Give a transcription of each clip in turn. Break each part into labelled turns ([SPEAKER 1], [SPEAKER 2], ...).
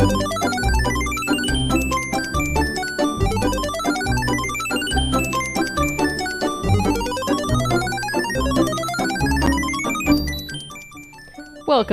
[SPEAKER 1] Welcome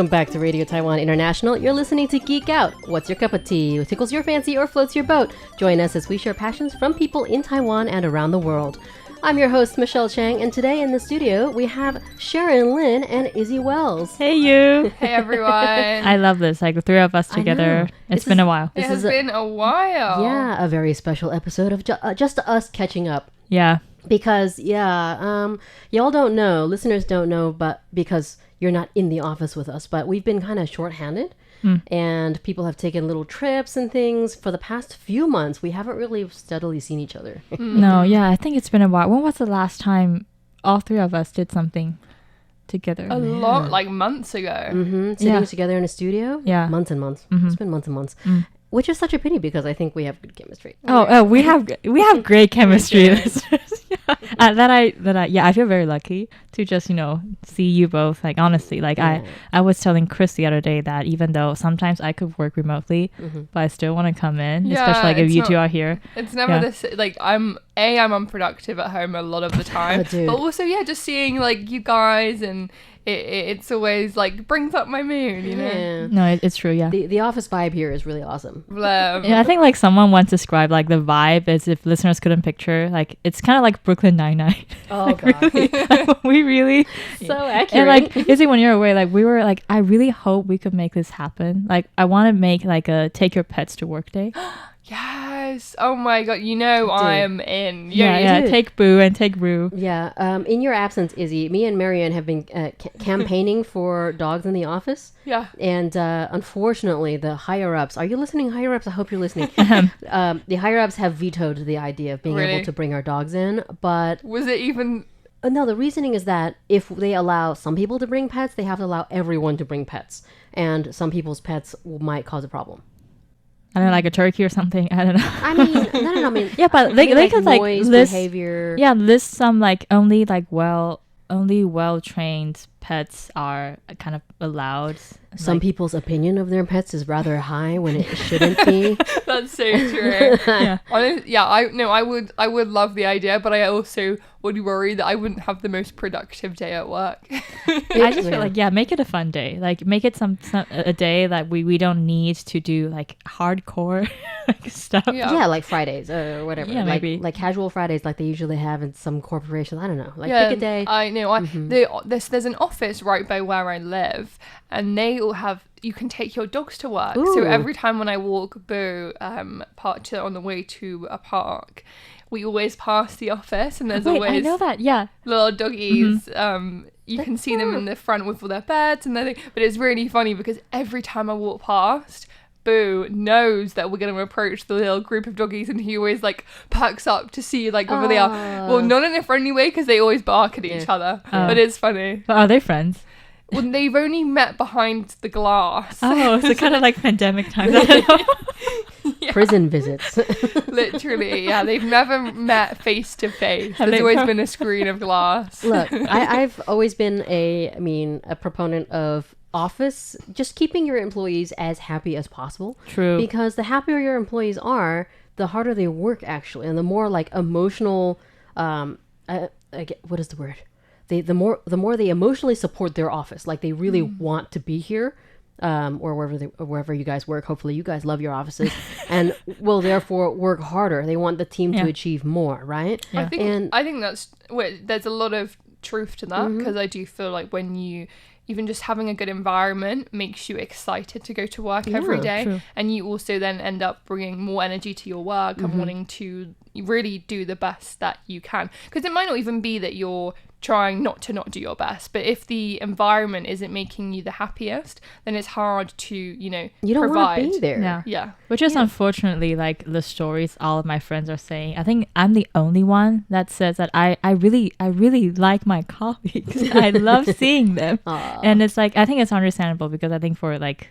[SPEAKER 1] back to Radio Taiwan International. You're listening to Geek Out. What's your cup of tea? What tickles your fancy or floats your boat? Join us as we share passions from people in Taiwan and around the world. I'm your host, Michelle Chang, and today in the studio we have Sharon Lin and Issy Wells.
[SPEAKER 2] Hey, you.
[SPEAKER 3] Hey, everyone.
[SPEAKER 2] I love this. Like the three of us together. It's been a while.
[SPEAKER 3] It has been a while.
[SPEAKER 1] Yeah, a very special episode of just us catching up.
[SPEAKER 2] Yeah.
[SPEAKER 1] Because, y'all don't know, listeners don't know, but because you're not in the office with us, but we've been kind of shorthanded. And people have taken little trips and things. For the past few months, we haven't really steadily seen each other.
[SPEAKER 2] No, yeah, I think it's been a while. When was the last time all three of us did something together?
[SPEAKER 3] A lot, like months ago.
[SPEAKER 1] Sitting together in a studio?
[SPEAKER 2] Yeah.
[SPEAKER 1] Months and months. It's been months and months. Which is such a pity because I think we have good chemistry.
[SPEAKER 2] We have great chemistry. I feel very lucky to just see you both. Like honestly, like I was telling Chris the other day that even though sometimes I could work remotely, but I still want to come in, especially like if you two are here.
[SPEAKER 3] It's never this like I'm unproductive at home a lot of the time, but also just seeing like you guys and. It's always like brings up my mood, you know.
[SPEAKER 1] Yeah.
[SPEAKER 2] No, it's true. Yeah,
[SPEAKER 1] the office vibe here is really awesome.
[SPEAKER 2] I think like someone once described like the vibe as if listeners couldn't picture, like it's kind of like Brooklyn Nine-Nine.
[SPEAKER 1] Oh
[SPEAKER 2] like,
[SPEAKER 1] god,
[SPEAKER 2] really, we really
[SPEAKER 1] so accurate.
[SPEAKER 2] And like Izzy, when you're away, like we were like, I really hope we could make this happen. Like I want to make like a take your pets to work day.
[SPEAKER 3] Yes. Oh my god. I am in.
[SPEAKER 2] Yeah. Take Boo and take Roo.
[SPEAKER 1] Yeah. In your absence, Izzy, me and Marianne have been campaigning for dogs in the office.
[SPEAKER 3] Yeah.
[SPEAKER 1] And unfortunately, the higher ups. Are you listening, higher ups? I hope you're listening. The higher ups have vetoed the idea of being able to bring our dogs in. But
[SPEAKER 3] was it even?
[SPEAKER 1] No. The reasoning is that if they allow some people to bring pets, they have to allow everyone to bring pets, and some people's pets might cause a problem.
[SPEAKER 2] I don't know, like a turkey or something. I don't know.
[SPEAKER 1] I mean, no. I mean,
[SPEAKER 2] yeah, but they could like list
[SPEAKER 1] behavior.
[SPEAKER 2] Yeah, list some like only well-trained pets are kind of allowed.
[SPEAKER 1] Some people's opinion of their pets is rather high when it shouldn't be.
[SPEAKER 3] That's so true. I would love the idea, but I also would worry that I wouldn't have the most productive day at work.
[SPEAKER 2] I just feel like make it a fun day. Like make it a day that we don't need to do like hardcore like stuff.
[SPEAKER 1] Yeah, like Fridays or whatever.
[SPEAKER 2] Yeah,
[SPEAKER 1] like,
[SPEAKER 2] maybe
[SPEAKER 1] like casual Fridays, like they usually have in some corporations. I don't know. Like pick a day.
[SPEAKER 3] I know. There's an office right by where I live, and they all have. You can take your dogs to work.
[SPEAKER 1] Ooh.
[SPEAKER 3] So every time when I walk Boo on the way to a park, we always pass the office, and there's always
[SPEAKER 2] I know that. Yeah,
[SPEAKER 3] little doggies. You can see them in the front with all their beds and everything. But it's really funny because every time I walk past, Boo knows that we're going to approach the little group of doggies, and he always like perks up to see like whether they are. Well, not in a friendly way because they always bark at each other. But it's funny.
[SPEAKER 2] But are they friends?
[SPEAKER 3] Well, they've only met behind the glass.
[SPEAKER 2] Oh, so kind of like pandemic times. I don't know.
[SPEAKER 1] Prison visits.
[SPEAKER 3] Literally, yeah. They've never met face to face. There's always been a screen of glass.
[SPEAKER 1] Look, I've always been a proponent of office, just keeping your employees as happy as possible.
[SPEAKER 2] True.
[SPEAKER 1] Because the happier your employees are, the harder they work actually, and the more like emotional, what is the word? The more they emotionally support their office, like they really want to be here, or wherever you guys work. Hopefully you guys love your offices and will therefore work harder. They want the team to achieve more, right?
[SPEAKER 3] Yeah. I think there's a lot of truth to that, because I do feel like when you even just having a good environment makes you excited to go to work every day. True. And you also then end up bringing more energy to your work and wanting to really do the best that you can, because it might not even be that you're trying not to do your best, but if the environment isn't making you the happiest, then it's hard to you don't want to
[SPEAKER 1] be there.
[SPEAKER 3] Yeah.
[SPEAKER 2] Which is unfortunately like the stories all of my friends are saying. I think I'm the only one that says that I really like my colleagues. I love seeing them. And it's like, I think it's understandable, because I think for like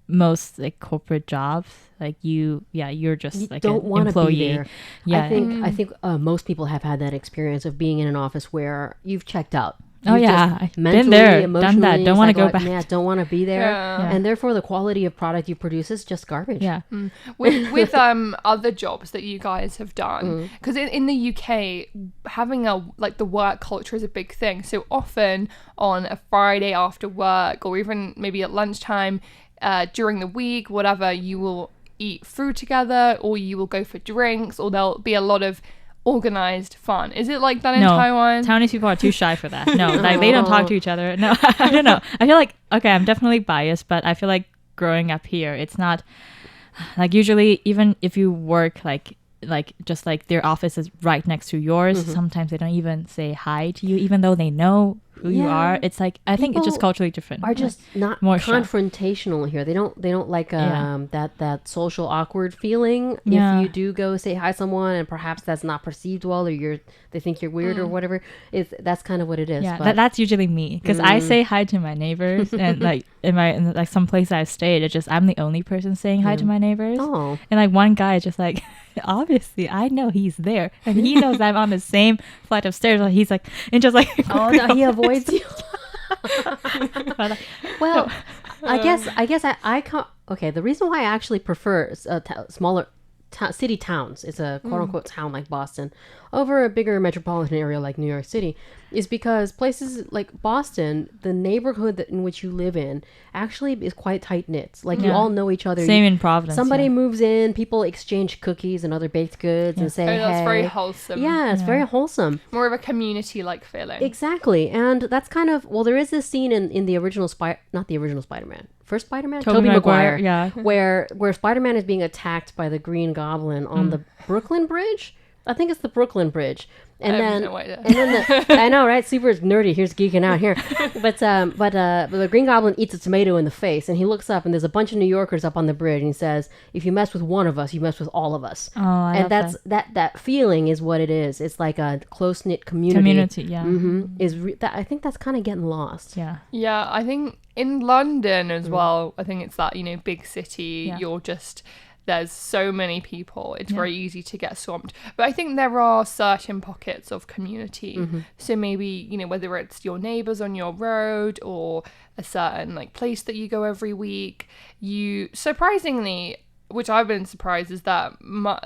[SPEAKER 2] most like corporate jobs, like you're just like
[SPEAKER 1] don't
[SPEAKER 2] an employee.
[SPEAKER 1] Be there.
[SPEAKER 2] Yeah,
[SPEAKER 1] I think most people have had that experience of being in an office where you've checked out
[SPEAKER 2] Oh yeah, I've been there, done that. Don't want to go back.
[SPEAKER 1] Yeah, don't want to be there.
[SPEAKER 3] Yeah.
[SPEAKER 1] And therefore the quality of product you produce is just garbage.
[SPEAKER 2] Yeah.
[SPEAKER 3] With other jobs that you guys have done, because in the UK, having the work culture is a big thing. So often on a Friday after work, or even maybe at lunchtime, during the week, whatever, you will eat food together, or you will go for drinks, or there'll be a lot of organized fun. Is it like that in Taiwan?
[SPEAKER 2] Taiwanese people are too shy for that. No, like they don't talk to each other. No, I don't know. I feel like, okay, I'm definitely biased, but I feel like growing up here, it's not like, usually even if you work like just like their office is right next to yours, sometimes they don't even say hi to you, even though they know who you are. It's like, I think it's just culturally different.
[SPEAKER 1] Are just not more confrontational here. They don't like that social awkward feeling if you do go say hi to someone and perhaps that's not perceived well, or they think you're weird or whatever. That's kind of what it is.
[SPEAKER 2] Yeah, that's usually me, because I say hi to my neighbors, and like in like some place I've stayed, it's just I'm the only person saying hi to my neighbors.
[SPEAKER 1] Oh.
[SPEAKER 2] And like one guy is just like, obviously I know he's there, and he knows I'm on the same flight of stairs. He's like, and just like,
[SPEAKER 1] oh no, he avoids you. Well, I guess I can't. Okay, the reason why I actually prefer smaller city towns, it's a quote unquote town like Boston, over a bigger metropolitan area like New York City, is because places like Boston, the neighborhood in which you live in actually is quite tight knit. Like you all know each other.
[SPEAKER 2] Same in Providence.
[SPEAKER 1] Somebody moves in, people exchange cookies and other baked goods and say, hey.
[SPEAKER 3] That's very wholesome.
[SPEAKER 1] Yeah, it's very wholesome.
[SPEAKER 3] More of a community-like feeling.
[SPEAKER 1] Exactly. And that's kind of, well, there is this scene in the original not the original Spider-Man. First Spider-Man?
[SPEAKER 2] Tobey Maguire.
[SPEAKER 1] Yeah. Where Spider-Man is being attacked by the Green Goblin on the Brooklyn Bridge. I think it's the Brooklyn Bridge. And then I know, right? Super nerdy. Here's geeking out here. But the Green Goblin eats a tomato in the face, and he looks up, and there's a bunch of New Yorkers up on the bridge, and he says, "If you mess with one of us, you mess with all of us."
[SPEAKER 2] Oh, I
[SPEAKER 1] and
[SPEAKER 2] love
[SPEAKER 1] that feeling is what it is. It's like a close knit community.
[SPEAKER 2] Yeah.
[SPEAKER 1] I think that's kind of getting lost.
[SPEAKER 2] Yeah.
[SPEAKER 3] Yeah, I think in London as well. I think it's that, big city.
[SPEAKER 2] Yeah.
[SPEAKER 3] There's so many people, it's very easy to get swamped. But I think there are certain pockets of community. So maybe, whether it's your neighbors on your road or a certain place that you go every week, you surprisingly, which I've been surprised, is that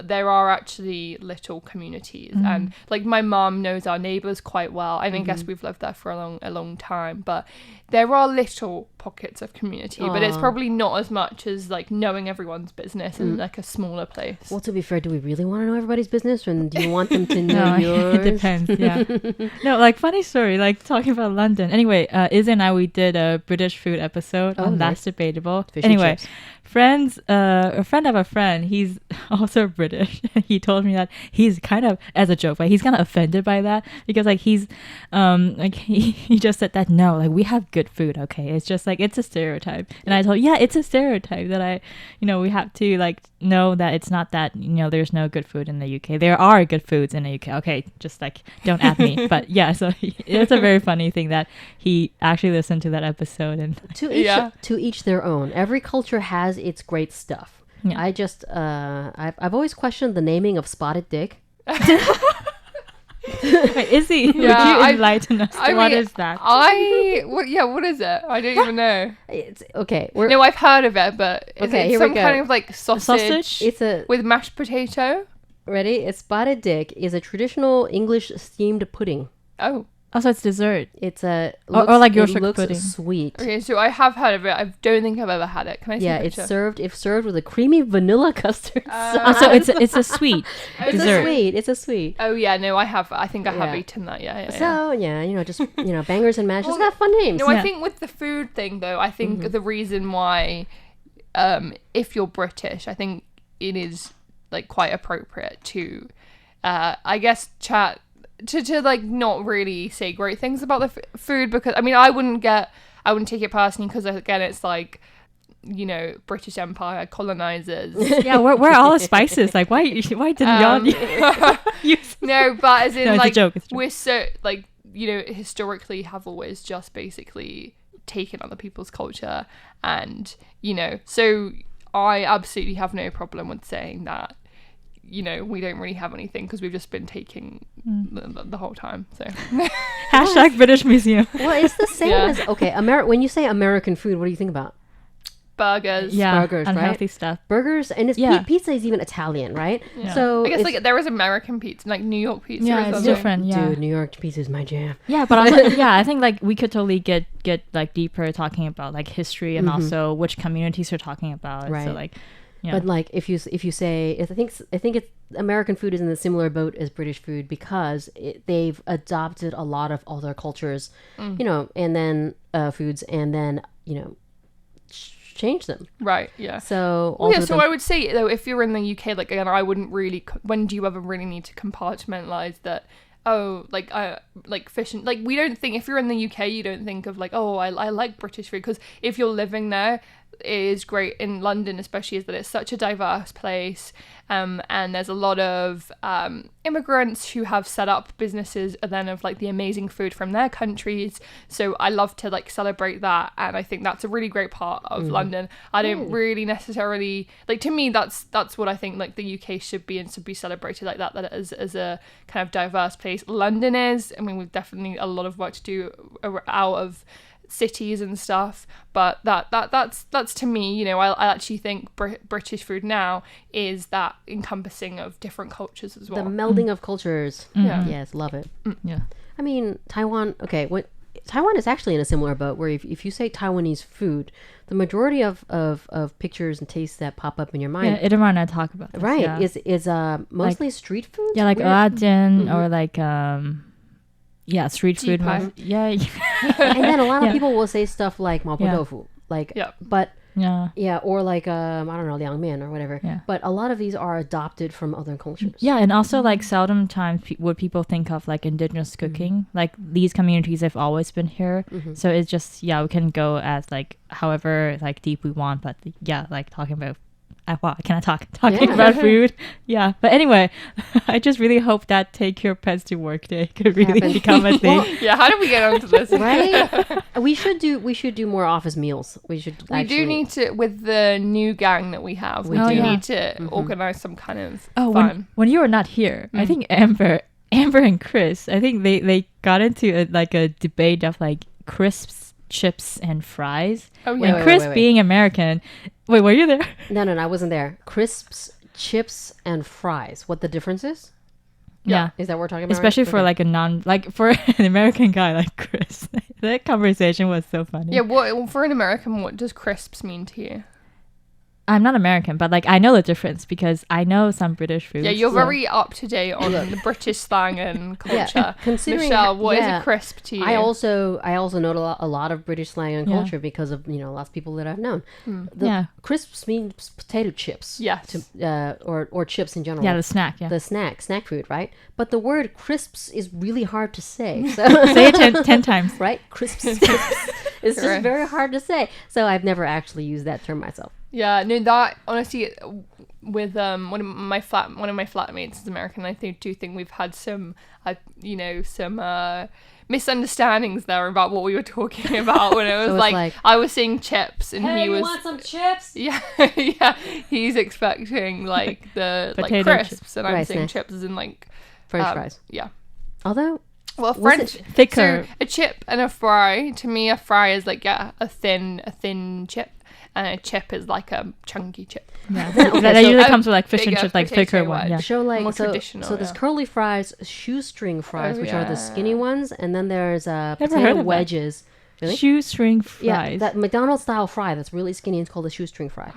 [SPEAKER 3] there are actually little communities. And my mum knows our neighbors quite well. I guess we've lived there for a long time, but there are little pockets of community. But it's probably not as much as knowing everyone's business in a smaller place.
[SPEAKER 1] Well, to be fair, do we really want to know everybody's business, and do you want them to know yours?
[SPEAKER 2] It depends. Yeah. No, funny story, talking about London. Anyway, Izzy and I, we did a British food episode on That's Debatable. Anyway, a friend of a friend, he's also British. He told me that he's kind of, as a joke, but he's kind of offended by that, because he's he just said that no, we have good food, okay, it's just it's a stereotype. And I told him, yeah, it's a stereotype that we have to know that it's not that there's no good food in the UK. There are good foods in the UK, okay, just don't at me. But yeah, so it's a very funny thing that he actually listened to that episode. And
[SPEAKER 1] to each their own. Every culture has its great stuff. Yeah. I just I've always questioned the naming of spotted dick.
[SPEAKER 2] Wait, Izzy, would you enlighten us? What is that?
[SPEAKER 3] What is it? I don't even know.
[SPEAKER 1] It's okay.
[SPEAKER 3] No, I've heard of it, but is it some kind of sausage?
[SPEAKER 1] It's with
[SPEAKER 3] mashed potato.
[SPEAKER 1] Ready? A spotted dick is a traditional English steamed pudding.
[SPEAKER 3] Oh.
[SPEAKER 2] Oh, so it's dessert.
[SPEAKER 1] It's a
[SPEAKER 2] or like Yorkshire
[SPEAKER 1] looks
[SPEAKER 2] pudding.
[SPEAKER 1] Sweet.
[SPEAKER 3] Okay, so I have heard of it. I don't think I've ever had it. Can I see a picture?
[SPEAKER 1] It's served with a creamy vanilla custard.
[SPEAKER 2] So it's a sweet dessert.
[SPEAKER 1] It's a sweet.
[SPEAKER 3] Oh yeah, no, I have. I think I have eaten that. Yeah.
[SPEAKER 1] So just bangers and mash. It's got fun names.
[SPEAKER 3] No, I think with the food thing though, I think the reason why, if you're British, I think it is quite appropriate to, I guess, chat. To not really say great things about the food, because I wouldn't take it personally, because again it's British Empire colonizers.
[SPEAKER 2] Yeah, where are all the spices? Why didn't y'all use?
[SPEAKER 3] No, but as in
[SPEAKER 2] it's a joke.
[SPEAKER 3] We're so historically have always just basically taken other people's culture, and so I absolutely have no problem with saying that you know, we don't really have anything because we've just been taking the whole time. So
[SPEAKER 2] Hashtag British Museum.
[SPEAKER 1] Well, it's the same as okay. When you say American food, what do you think about?
[SPEAKER 3] Burgers.
[SPEAKER 2] Yeah,
[SPEAKER 1] burgers,
[SPEAKER 2] unhealthy
[SPEAKER 1] right?
[SPEAKER 2] stuff.
[SPEAKER 1] Burgers, and pizza is even Italian, right?
[SPEAKER 2] Yeah.
[SPEAKER 1] So
[SPEAKER 3] I guess like there is American pizza, like New York pizza.
[SPEAKER 2] Yeah,
[SPEAKER 3] or
[SPEAKER 2] it's
[SPEAKER 3] something.
[SPEAKER 2] different. Yeah,
[SPEAKER 1] dude, New York pizza is my jam.
[SPEAKER 2] yeah, but also, yeah, I think like we could totally get like deeper talking about like history and also which communities you're talking about.
[SPEAKER 1] Right.
[SPEAKER 2] So like, yeah.
[SPEAKER 1] But like if you say I think it's American food is in a similar boat as British food because they've adopted a lot of other cultures, you know, and then foods, and then you know. Change them,
[SPEAKER 3] right? Yeah.
[SPEAKER 1] So
[SPEAKER 3] so I would say though, if you're in the UK, like again, I wouldn't really. When do you ever really need to compartmentalize that? Oh, like fish and like we don't think if you're in the UK, you don't think of like I like British food because if you're living there, it is great in London, especially is that it's such a diverse place, and there's a lot of immigrants who have set up businesses and then of like the amazing food from their countries. So I love to like celebrate that, and I think that's a really great part of London. I don't really necessarily like, to me that's what I think like the UK should be and should be celebrated like that as a kind of diverse place. London is, I mean, we've definitely a lot of work to do out of cities and stuff, but that's to me, you know, I actually think British food now is that encompassing of different cultures as well.
[SPEAKER 1] The melding of cultures.
[SPEAKER 3] Yeah.
[SPEAKER 1] Yes, love it.
[SPEAKER 2] Yeah.
[SPEAKER 1] I mean, Taiwan. Okay, Taiwan is actually in a similar boat where if you say Taiwanese food, the majority of pictures and tastes that pop up in your mind,
[SPEAKER 2] Yeah, Idamar and I talk about this,
[SPEAKER 1] right,
[SPEAKER 2] yeah.
[SPEAKER 1] is mostly like, street food.
[SPEAKER 2] Yeah, like Aladdin or like street food. Yeah.
[SPEAKER 1] And then a lot of people will say stuff like mapo tofu, like but or like I don't know, liang mian or whatever.
[SPEAKER 2] Yeah.
[SPEAKER 1] But a lot of these are adopted from other cultures.
[SPEAKER 2] Yeah, and also like seldom times would people think of like indigenous cooking. Like these communities have always been here, so it's just we can go as like however like deep we want, but like talking about. Wow, I cannot talking about food. Yeah, but anyway, I just really hope that take your pets to work day could really become a thing.
[SPEAKER 3] Yeah, how did we get onto this?
[SPEAKER 1] Right? we should do more office meals. We do need
[SPEAKER 3] to, with the new gang that we have. We need to organize some kind of fun.
[SPEAKER 2] When you were not here, I think Amber and Chris, I think they got into a debate of like crisps, chips, and fries.
[SPEAKER 3] Oh yeah.
[SPEAKER 2] And Chris being American. Wait, were you there?
[SPEAKER 1] No, I wasn't there. Crisps, chips, and fries. What the difference is?
[SPEAKER 2] Yeah.
[SPEAKER 1] Is that what we're talking about?
[SPEAKER 2] Especially for like for an American guy like Chris. That conversation was so funny.
[SPEAKER 3] Yeah, for an American, what does crisps mean to you?
[SPEAKER 2] I'm not American, but like I know the difference because I know some British foods.
[SPEAKER 3] Yeah, you're very up to date on the British slang and culture.
[SPEAKER 1] Yeah, considering
[SPEAKER 3] Michelle, what is a crisp to you?
[SPEAKER 1] I also know a lot of British slang and culture because of lots of people that I've known. Crisps means potato chips.
[SPEAKER 3] Yes.
[SPEAKER 1] Or chips in general.
[SPEAKER 2] Yeah, the snack. Yeah.
[SPEAKER 1] The snack food, right? But the word crisps is really hard to say. So
[SPEAKER 2] say it 10 times.
[SPEAKER 1] Right? Crisps. It's just very hard to say. So I've never actually used that term myself.
[SPEAKER 3] Yeah, no, that honestly, with one of my flatmates is American. I do think we've had some misunderstandings there about what we were talking about when it was like I was saying chips and he was.
[SPEAKER 1] You want some chips?
[SPEAKER 3] Yeah, he's expecting like the like crisps and I'm saying chips as in like
[SPEAKER 1] French fries.
[SPEAKER 3] Yeah.
[SPEAKER 1] Although.
[SPEAKER 3] Well, French
[SPEAKER 2] thicker.
[SPEAKER 3] So a chip and a fry. To me, a fry is like a thin chip. And a chip is like a chunky chip.
[SPEAKER 2] Yeah, that usually comes with like fish and chips, like thicker one. Yeah.
[SPEAKER 1] So like
[SPEAKER 3] more traditional.
[SPEAKER 1] So there's curly fries, shoestring fries, which are the skinny ones, and then there's
[SPEAKER 2] Never heard
[SPEAKER 1] potato
[SPEAKER 2] of
[SPEAKER 1] wedges.
[SPEAKER 2] Really? Shoestring fries.
[SPEAKER 1] Yeah, that McDonald's style fry that's really skinny is called a shoestring fry.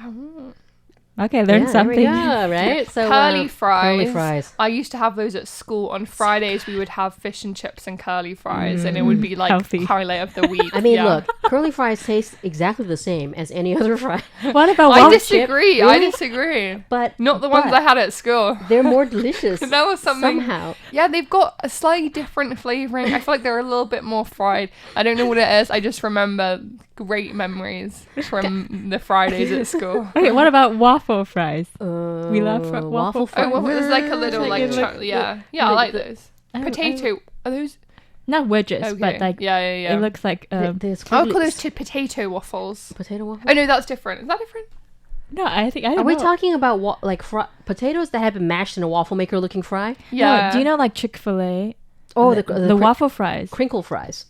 [SPEAKER 2] Okay, learn something.
[SPEAKER 1] Yeah, right. So
[SPEAKER 3] curly fries.
[SPEAKER 1] Curly fries.
[SPEAKER 3] I used to have those at school. On Fridays, we would have fish and chips and curly fries, and it would be like
[SPEAKER 2] healthy.
[SPEAKER 3] Highlight of the week.
[SPEAKER 1] I mean, look, curly fries taste exactly the same as any other fry.
[SPEAKER 2] What about
[SPEAKER 3] I disagree.
[SPEAKER 1] Chip? Really?
[SPEAKER 3] I disagree.
[SPEAKER 1] But
[SPEAKER 3] not the ones I had at school.
[SPEAKER 1] They're more delicious.
[SPEAKER 3] That was something.
[SPEAKER 1] Somehow.
[SPEAKER 3] Yeah, they've got a slightly different flavoring. I feel like they're a little bit more fried. I don't know what it is. I just remember great memories from the Fridays at school.
[SPEAKER 2] Okay, what about waffle fries? We love
[SPEAKER 1] waffle fries.
[SPEAKER 3] Oh, it's like a little I like those. Potato. Are those?
[SPEAKER 2] Not wedges, but like
[SPEAKER 3] yeah.
[SPEAKER 2] It looks like
[SPEAKER 3] I would call those potato waffles.
[SPEAKER 1] Potato waffles.
[SPEAKER 3] Oh no, that's different. Is that different?
[SPEAKER 2] No, I think I don't
[SPEAKER 1] Are we
[SPEAKER 2] know.
[SPEAKER 1] talking about like potatoes that have been mashed in a waffle maker looking fry?
[SPEAKER 3] Yeah.
[SPEAKER 2] No, do you know like Chick-fil-A?
[SPEAKER 1] Oh,
[SPEAKER 2] the waffle fries.
[SPEAKER 1] Crinkle fries.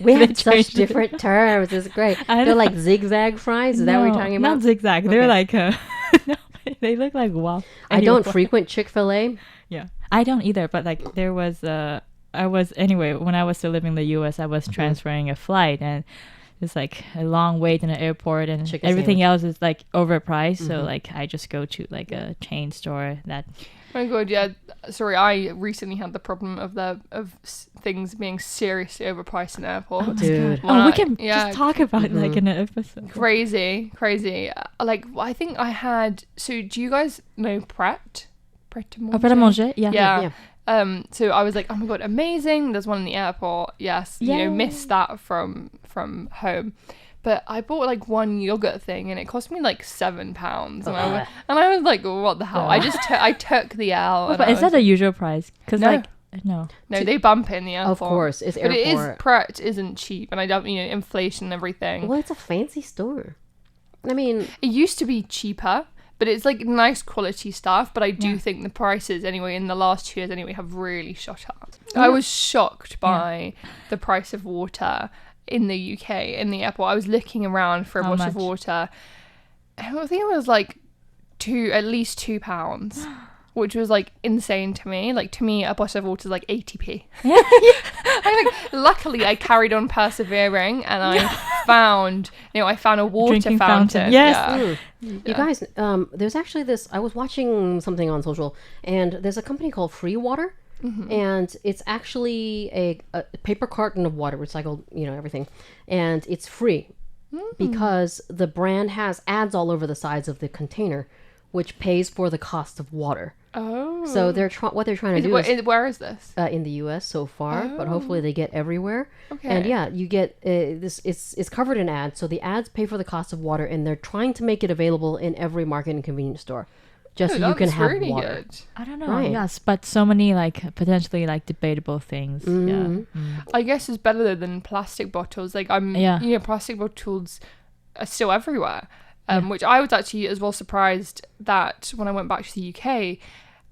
[SPEAKER 1] We have such
[SPEAKER 2] changed it.
[SPEAKER 1] different terms. It's great.
[SPEAKER 2] I
[SPEAKER 1] They're
[SPEAKER 2] know.
[SPEAKER 1] like zigzag fries. Is that what you're talking about?
[SPEAKER 2] Not zigzag. They're
[SPEAKER 1] Okay.
[SPEAKER 2] like no, they look like waffle.
[SPEAKER 1] I don't frequent Chick-fil-A.
[SPEAKER 2] Yeah, I don't either. But like there was anyway when I was still living in the U.S. I was transferring a flight and it's like a long wait in the airport and
[SPEAKER 1] Chicken
[SPEAKER 2] everything
[SPEAKER 1] sandwich.
[SPEAKER 2] else is like overpriced. So like I just go to like a chain store that.
[SPEAKER 3] Oh my god, yeah. Sorry, I recently had the problem of things being seriously overpriced in airports.
[SPEAKER 1] Dude.
[SPEAKER 3] When
[SPEAKER 2] we
[SPEAKER 3] I-
[SPEAKER 2] can
[SPEAKER 3] yeah,
[SPEAKER 2] just talk about it like in an episode.
[SPEAKER 3] Crazy. Like, I think I had. So, do you guys know Pret? Pret a
[SPEAKER 2] Oh, Pret a Manger? Yeah.
[SPEAKER 3] Yeah. So I was like, oh my god, amazing! There's one in the airport. Yes,
[SPEAKER 2] Yay.
[SPEAKER 3] missed that from home. But I bought like one yogurt thing and it cost me like £7, and I was like, what the hell? I took the L.
[SPEAKER 2] But is that the usual price? Because
[SPEAKER 3] No.
[SPEAKER 2] like no.
[SPEAKER 3] No, they bump it in the airport.
[SPEAKER 1] Of course, it's
[SPEAKER 3] But
[SPEAKER 1] airport.
[SPEAKER 3] Pret isn't cheap, and I don't, inflation and everything.
[SPEAKER 1] Well, it's a fancy store. I mean,
[SPEAKER 3] It used to be cheaper, but it's like nice quality stuff. But I do think the prices, anyway, in the last 2 years, anyway, have really shot up. I was shocked by the price of water in the UK in the airport. I was looking around for a
[SPEAKER 2] How
[SPEAKER 3] bottle of
[SPEAKER 2] much?
[SPEAKER 3] water. I think it was like at least £2, which was like insane to me. Like to me, a bottle of water is like 80p. Luckily, I carried on persevering, and I found a water
[SPEAKER 2] Drinking
[SPEAKER 3] fountain.
[SPEAKER 2] fountain. Yes.
[SPEAKER 3] Yeah.
[SPEAKER 1] you guys, there's actually this. I was watching something on social, and there's a company called Free Water. And it's actually a paper carton of water, recycled, everything, and it's free because the brand has ads all over the sides of the container, which pays for the cost of water.
[SPEAKER 3] Oh.
[SPEAKER 1] So what they're trying to do is
[SPEAKER 3] Where is this?
[SPEAKER 1] in the U.S. so far, but hopefully they get everywhere.
[SPEAKER 3] Okay.
[SPEAKER 1] And yeah, you get this. It's covered in ads, so the ads pay for the cost of water, and they're trying to make it available in every market and convenience store, just so you can
[SPEAKER 3] That's
[SPEAKER 1] have
[SPEAKER 3] really
[SPEAKER 1] water.
[SPEAKER 3] good.
[SPEAKER 2] I don't know.
[SPEAKER 1] Right.
[SPEAKER 2] Yes, but so many like potentially like debatable things. Yeah.
[SPEAKER 3] I guess it's better than plastic bottles. Like plastic bottles are still everywhere. Which I was actually as well surprised that when I went back to the UK,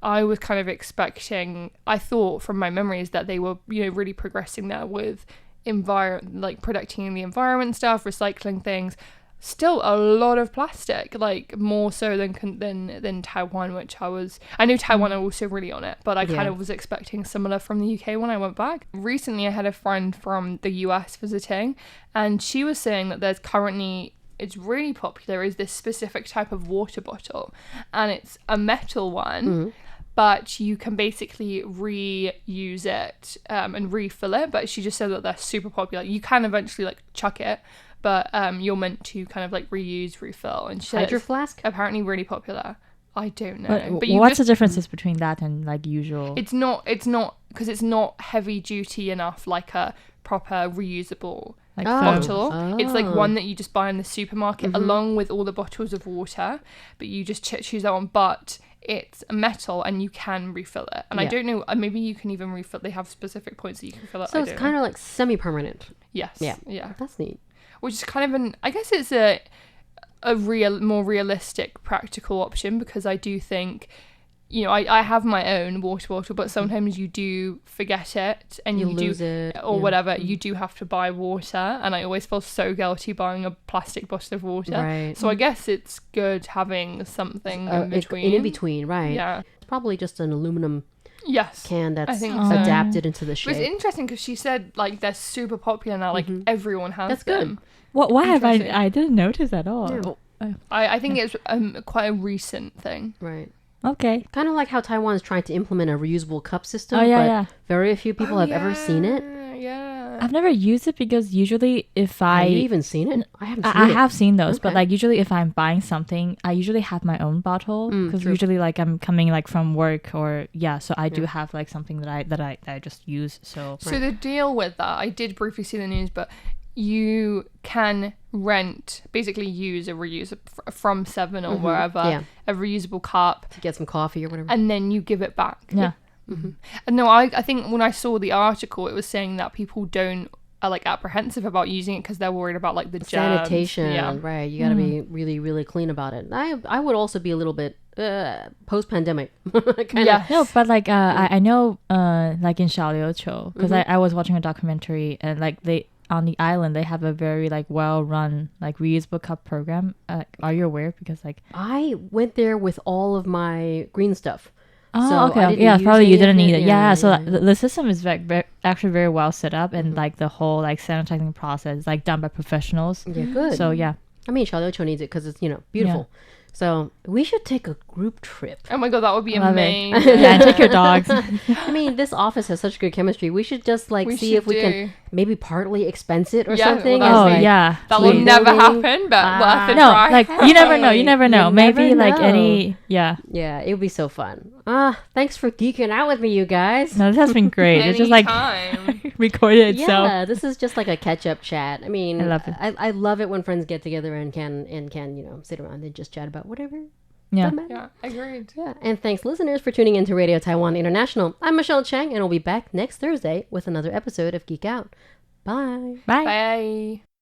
[SPEAKER 3] I was kind of expecting. I thought from my memories that they were really progressing there with protecting the environment stuff, recycling things. Still a lot of plastic, like more so than Taiwan, which I know Taiwan are also really on it, but I kind of was expecting similar from the UK when I went back. Recently I had a friend from the US visiting, and she was saying that there's currently, it's really popular, is this specific type of water bottle, and it's a metal one, but you can basically reuse it and refill it. But she just said that they're super popular. You can eventually like chuck it, but you're meant to kind of like reuse, refill. And she said
[SPEAKER 1] Hydro
[SPEAKER 3] it's
[SPEAKER 1] Flask?
[SPEAKER 3] apparently really popular. I don't know.
[SPEAKER 2] But
[SPEAKER 3] you
[SPEAKER 2] what's
[SPEAKER 3] just,
[SPEAKER 2] the differences between that and like usual?
[SPEAKER 3] It's not because it's not heavy duty enough like a proper reusable
[SPEAKER 2] like
[SPEAKER 3] bottle.
[SPEAKER 1] Oh.
[SPEAKER 3] It's like one that you just buy in the supermarket along with all the bottles of water, but you just choose that one. But it's metal and you can refill it. And I don't know, maybe you can even refill. They have specific points that you can fill it.
[SPEAKER 1] So it's kind of like semi-permanent.
[SPEAKER 3] Yes. Yeah.
[SPEAKER 1] That's neat.
[SPEAKER 3] Which is kind of I guess it's a more realistic, practical option, because I do think, I have my own water bottle, but sometimes you do forget it and you
[SPEAKER 1] lose
[SPEAKER 3] do
[SPEAKER 1] it
[SPEAKER 3] or whatever. You do have to buy water, and I always feel so guilty buying a plastic bottle of water.
[SPEAKER 1] Right.
[SPEAKER 3] So I guess it's good having something in between.
[SPEAKER 1] In between, right?
[SPEAKER 3] Yeah.
[SPEAKER 1] It's probably just an aluminum
[SPEAKER 3] Yes.
[SPEAKER 1] can
[SPEAKER 3] I
[SPEAKER 1] that's
[SPEAKER 3] think so.
[SPEAKER 1] adapted into the
[SPEAKER 3] But
[SPEAKER 1] shape.
[SPEAKER 3] it's interesting because she said like they're super popular now. Like everyone has
[SPEAKER 1] That's good.
[SPEAKER 3] them.
[SPEAKER 2] why have
[SPEAKER 3] Interesting.
[SPEAKER 2] I didn't notice at all.
[SPEAKER 1] Yeah.
[SPEAKER 3] I think it's quite a recent thing.
[SPEAKER 1] Right.
[SPEAKER 2] Okay.
[SPEAKER 1] Kind of like how Taiwan is trying to implement a reusable cup system,
[SPEAKER 2] Oh, yeah,
[SPEAKER 1] but
[SPEAKER 2] yeah.
[SPEAKER 1] very few people have ever seen it.
[SPEAKER 3] Yeah.
[SPEAKER 2] I've never used it because usually if
[SPEAKER 1] Have you
[SPEAKER 2] I
[SPEAKER 1] even seen it? I haven't seen
[SPEAKER 2] I
[SPEAKER 1] it.
[SPEAKER 2] have seen those, but
[SPEAKER 1] Okay.
[SPEAKER 2] like usually if I'm buying something, I usually have my own bottle because
[SPEAKER 1] true.
[SPEAKER 2] usually like I'm coming like from work or so I do have like something that I just use. So
[SPEAKER 3] So the deal with that, I did briefly see the news, but you can basically use a reusable from Seven or wherever,
[SPEAKER 1] Yeah.
[SPEAKER 3] a reusable cup,
[SPEAKER 1] To get some coffee or whatever.
[SPEAKER 3] and then you give it back.
[SPEAKER 2] yeah.
[SPEAKER 3] And no, I think when I saw the article, it was saying that people don't are like apprehensive about using it because they're worried about like the germs.
[SPEAKER 1] Sanitation.
[SPEAKER 3] Yeah.
[SPEAKER 1] Right. You got to be really, really clean about it. I would also be a little bit post-pandemic.
[SPEAKER 3] Yeah.
[SPEAKER 2] No, but like I know like in Xiaoliuqiu, because I was watching a documentary, and like they on the island they have a very like well-run like reusable cup program. Are you aware? Because like
[SPEAKER 1] I went there with all of my green stuff.
[SPEAKER 2] oh
[SPEAKER 1] So I
[SPEAKER 2] okay,
[SPEAKER 1] didn't
[SPEAKER 2] yeah,
[SPEAKER 1] use
[SPEAKER 2] probably you didn't
[SPEAKER 1] anything.
[SPEAKER 2] need it.
[SPEAKER 1] Yeah,
[SPEAKER 2] Yeah, so
[SPEAKER 1] yeah,
[SPEAKER 2] the system is actually very well set up, and like the whole like sanitizing process is like done by professionals.
[SPEAKER 1] Yeah, good.
[SPEAKER 2] So yeah.
[SPEAKER 1] I mean, Xiaoliuqiu needs it because it's, beautiful. So we should take a group trip.
[SPEAKER 3] Oh my god, that would be
[SPEAKER 2] Love it.
[SPEAKER 3] amazing.
[SPEAKER 2] Yeah, and take your dogs.
[SPEAKER 1] I mean, this office has such good chemistry. We should just like
[SPEAKER 3] We
[SPEAKER 1] see
[SPEAKER 3] should
[SPEAKER 1] if we can maybe partly expense it or
[SPEAKER 3] Yeah,
[SPEAKER 1] something.
[SPEAKER 3] well,
[SPEAKER 2] Oh
[SPEAKER 3] that's
[SPEAKER 1] as, like,
[SPEAKER 2] yeah.
[SPEAKER 3] That will
[SPEAKER 1] team
[SPEAKER 3] never
[SPEAKER 1] building.
[SPEAKER 3] happen, but worth a
[SPEAKER 2] No,
[SPEAKER 3] try.
[SPEAKER 2] like you never know. You never know.
[SPEAKER 1] You
[SPEAKER 2] Maybe
[SPEAKER 1] never
[SPEAKER 2] like
[SPEAKER 1] know.
[SPEAKER 2] any yeah.
[SPEAKER 1] Yeah, it would be so fun. Thanks for geeking out with me, you guys.
[SPEAKER 2] No, this has been great. It's just like
[SPEAKER 3] Anytime.
[SPEAKER 2] recorded itself.
[SPEAKER 1] Yeah, this is just like a catch-up chat. I mean,
[SPEAKER 2] I love it.
[SPEAKER 1] I love it when friends get together and can sit around and just chat about whatever.
[SPEAKER 2] Yeah.
[SPEAKER 1] Doesn't matter.
[SPEAKER 3] Yeah, agreed.
[SPEAKER 1] Yeah, and thanks listeners for tuning into Radio Taiwan International. I'm Michelle Chang, and we'll be back next Thursday with another episode of Geek Out. Bye.
[SPEAKER 2] Bye.
[SPEAKER 3] Bye.